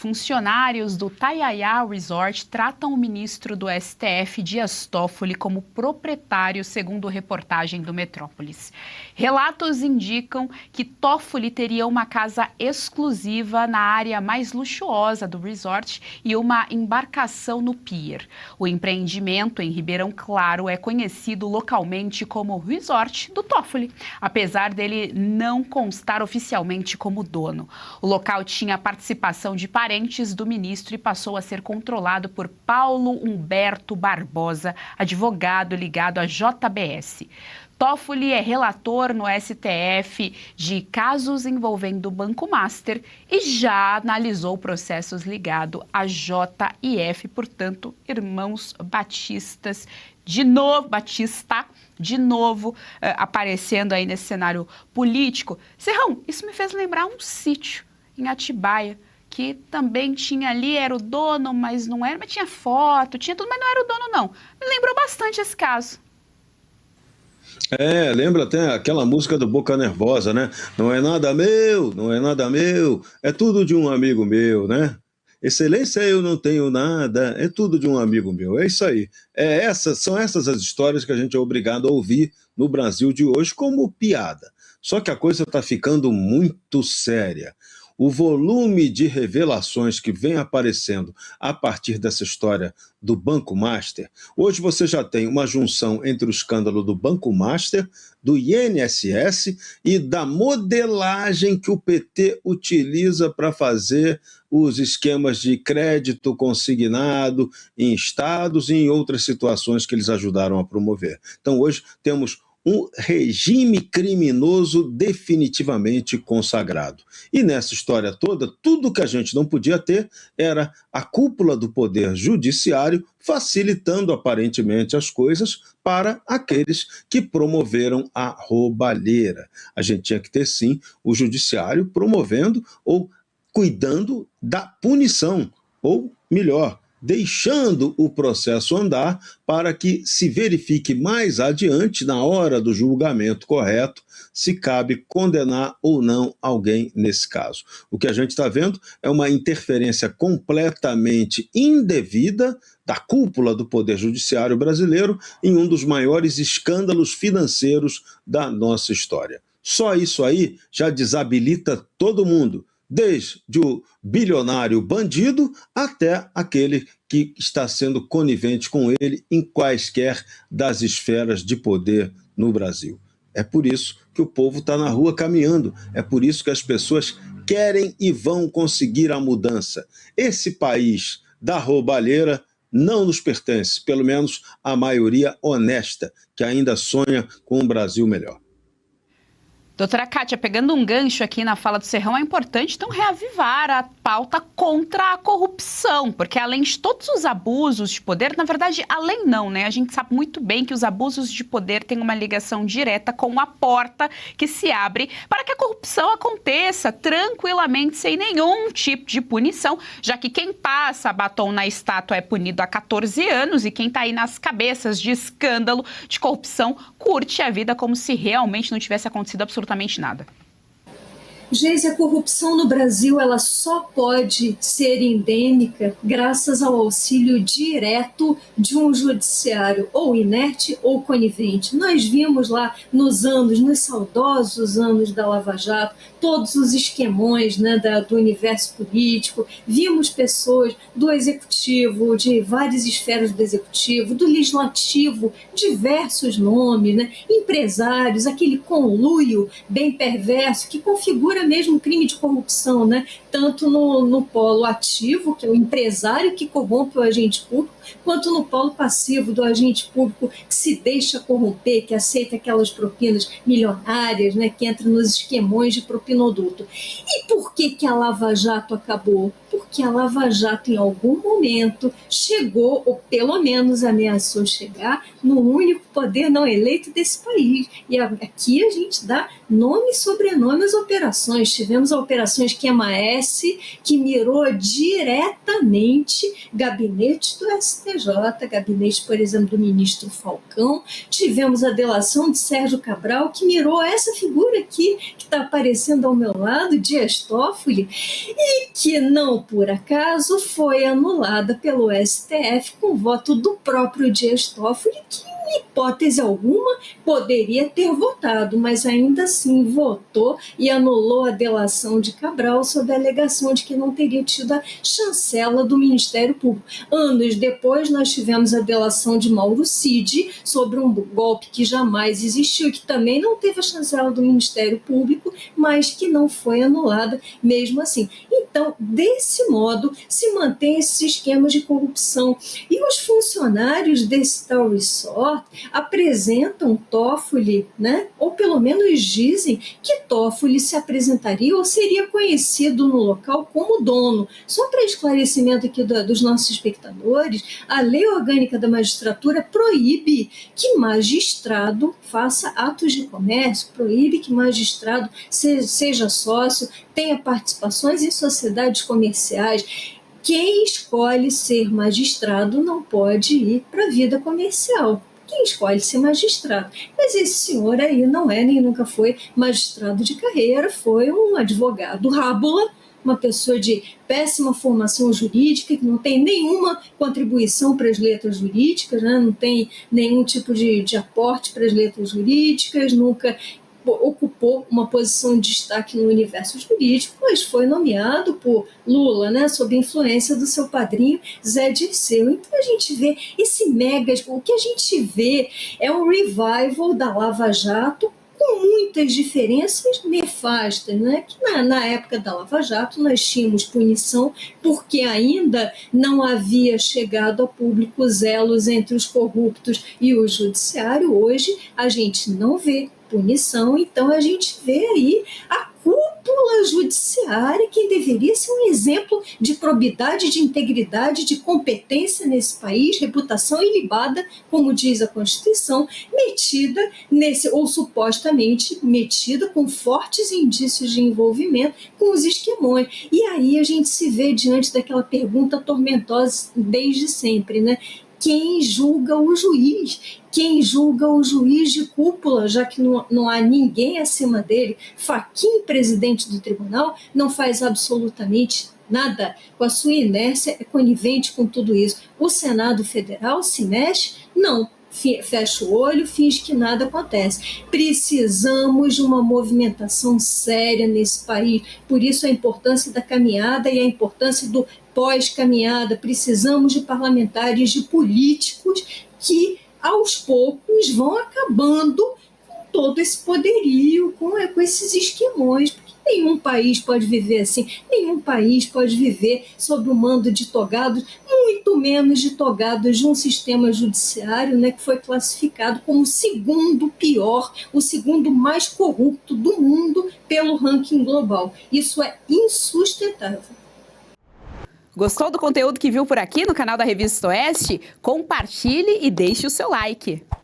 Funcionários do Taiaiá Resort tratam o ministro do STF, Dias Toffoli, como proprietário, segundo reportagem do Metrópolis. Relatos indicam que Toffoli teria uma casa exclusiva na área mais luxuosa do resort e uma embarcação no pier. O empreendimento em Ribeirão Claro é conhecido localmente como Resort do Toffoli, apesar dele não constar oficialmente como dono. O local tinha participação de parentes do ministro e passou a ser controlado por Paulo Humberto Barbosa, advogado ligado à JBS. Toffoli é relator no STF de casos envolvendo o Banco Master e já analisou processos ligados à JIF, portanto, irmãos Batistas, de novo aparecendo aí nesse cenário político. Serrão, isso me fez lembrar um sítio em Atibaia, que também tinha ali, era o dono, mas não era, mas tinha foto, tinha tudo, mas não era o dono, não. Me lembrou bastante esse caso. Lembra até aquela música do Boca Nervosa, né? Não é nada meu, não é nada meu, é tudo de um amigo meu, né? Excelência, eu não tenho nada, é tudo de um amigo meu. É isso aí. São essas as histórias que a gente é obrigado a ouvir no Brasil de hoje como piada. Só que a coisa está ficando muito séria. O volume de revelações que vem aparecendo a partir dessa história do Banco Master, hoje você já tem uma junção entre o escândalo do Banco Master, do INSS e da modelagem que o PT utiliza para fazer os esquemas de crédito consignado em estados e em outras situações que eles ajudaram a promover. Então hoje temos um regime criminoso definitivamente consagrado. E nessa história toda, tudo que a gente não podia ter era a cúpula do poder judiciário facilitando aparentemente as coisas para aqueles que promoveram a roubalheira. A gente tinha que ter, sim, o judiciário promovendo ou cuidando da punição, ou melhor, deixando o processo andar para que se verifique mais adiante, na hora do julgamento correto, se cabe condenar ou não alguém nesse caso. O que a gente está vendo é uma interferência completamente indevida da cúpula do Poder Judiciário brasileiro em um dos maiores escândalos financeiros da nossa história. Só isso aí já desabilita todo mundo, desde o bilionário bandido até aquele que está sendo conivente com ele em quaisquer das esferas de poder no Brasil. É por isso que o povo está na rua caminhando, é por isso que as pessoas querem e vão conseguir a mudança. Esse país da roubalheira não nos pertence, pelo menos a maioria honesta, que ainda sonha com um Brasil melhor. Doutora Kátia, pegando um gancho aqui na fala do Serrão, é importante então reavivar a pauta contra a corrupção, porque além de todos os abusos de poder, na verdade, além não, né? A gente sabe muito bem que os abusos de poder têm uma ligação direta com a porta que se abre para que a corrupção aconteça tranquilamente, sem nenhum tipo de punição, já que quem passa batom na estátua é punido há 14 anos e quem está aí nas cabeças de escândalo de corrupção curte a vida como se realmente não tivesse acontecido absolutamente nada. Geise, a corrupção no Brasil ela só pode ser endêmica graças ao auxílio direto de um judiciário ou inerte ou conivente. Nós vimos lá nos saudosos anos da Lava Jato, todos os esquemões, né, do universo político, vimos pessoas do executivo, de várias esferas do executivo, do legislativo, diversos nomes, né, empresários, aquele conluio bem perverso que configura mesmo crime de corrupção, né? Tanto no polo ativo, que é o empresário que corrompe o agente público, quanto no polo passivo do agente público que se deixa corromper, que aceita aquelas propinas milionárias, né? Que entra nos esquemões de propinoduto. E por que a Lava Jato acabou? Porque a Lava Jato, em algum momento, chegou, ou pelo menos ameaçou chegar, no único poder não eleito desse país. E aqui a gente dá nome e sobrenome as operações. Tivemos a Operação Esquema S, que mirou diretamente gabinete do STJ, gabinete, por exemplo, do ministro Falcão. Tivemos a delação de Sérgio Cabral, que mirou essa figura aqui, que está aparecendo ao meu lado, Dias Toffoli, e que não por acaso foi anulada pelo STF com voto do próprio Dias Toffoli, que em hipótese alguma poderia ter votado, mas ainda assim votou e anulou a delação de Cabral sob a alegação de que não teria tido a chancela do Ministério Público. Anos depois, nós tivemos a delação de Mauro Cid sobre um golpe que jamais existiu e que também não teve a chancela do Ministério Público, mas que não foi anulada mesmo assim. Então, desse modo, se mantém esses esquemas de corrupção. E os funcionários desse tal resort apresentam Toffoli, né? Ou pelo menos dizem que Toffoli se apresentaria ou seria conhecido no local como dono. Só para esclarecimento aqui dos nossos espectadores, a Lei Orgânica da Magistratura proíbe que magistrado faça atos de comércio, proíbe que magistrado seja sócio, tenha participações em sociedades comerciais. Quem escolhe ser magistrado não pode ir para a vida comercial. Quem escolhe ser magistrado. Mas esse senhor aí não é nem nunca foi magistrado de carreira, foi um advogado rábula, uma pessoa de péssima formação jurídica, que não tem nenhuma contribuição para as letras jurídicas, né? Não tem nenhum tipo de aporte para as letras jurídicas, nunca ocupou uma posição de destaque no universo jurídico, mas foi nomeado por Lula, né, sob influência do seu padrinho Zé Dirceu. Então a gente vê esse mega... O que a gente vê é um revival da Lava Jato, com muitas diferenças nefastas, né? Que na época da Lava Jato nós tínhamos punição porque ainda não havia chegado a público os elos entre os corruptos e o judiciário. Hoje a gente não vê punição, então a gente vê aí a cúpula judiciária, que deveria ser um exemplo de probidade, de integridade, de competência nesse país, reputação ilibada, como diz a Constituição, metida ou supostamente metida com fortes indícios de envolvimento com os esquemões. E aí a gente se vê diante daquela pergunta tormentosa desde sempre, né? Quem julga o juiz? Quem julga o juiz de cúpula, já que não há ninguém acima dele? Fachin, presidente do tribunal, não faz absolutamente nada. Com a sua inércia, é conivente com tudo isso. O Senado Federal se mexe? Não. Fecha o olho, finge que nada acontece. Precisamos de uma movimentação séria nesse país. Por isso a importância da caminhada e a importância do pós-caminhada. Precisamos de parlamentares, de políticos que, aos poucos, vão acabando com todo esse poderio, com esses esquemões. Nenhum país pode viver assim, nenhum país pode viver sob o mando de togados, muito menos de togados de um sistema judiciário, né, que foi classificado como o segundo pior, o segundo mais corrupto do mundo pelo ranking global. Isso é insustentável. Gostou do conteúdo que viu por aqui no canal da Revista Oeste? Compartilhe e deixe o seu like.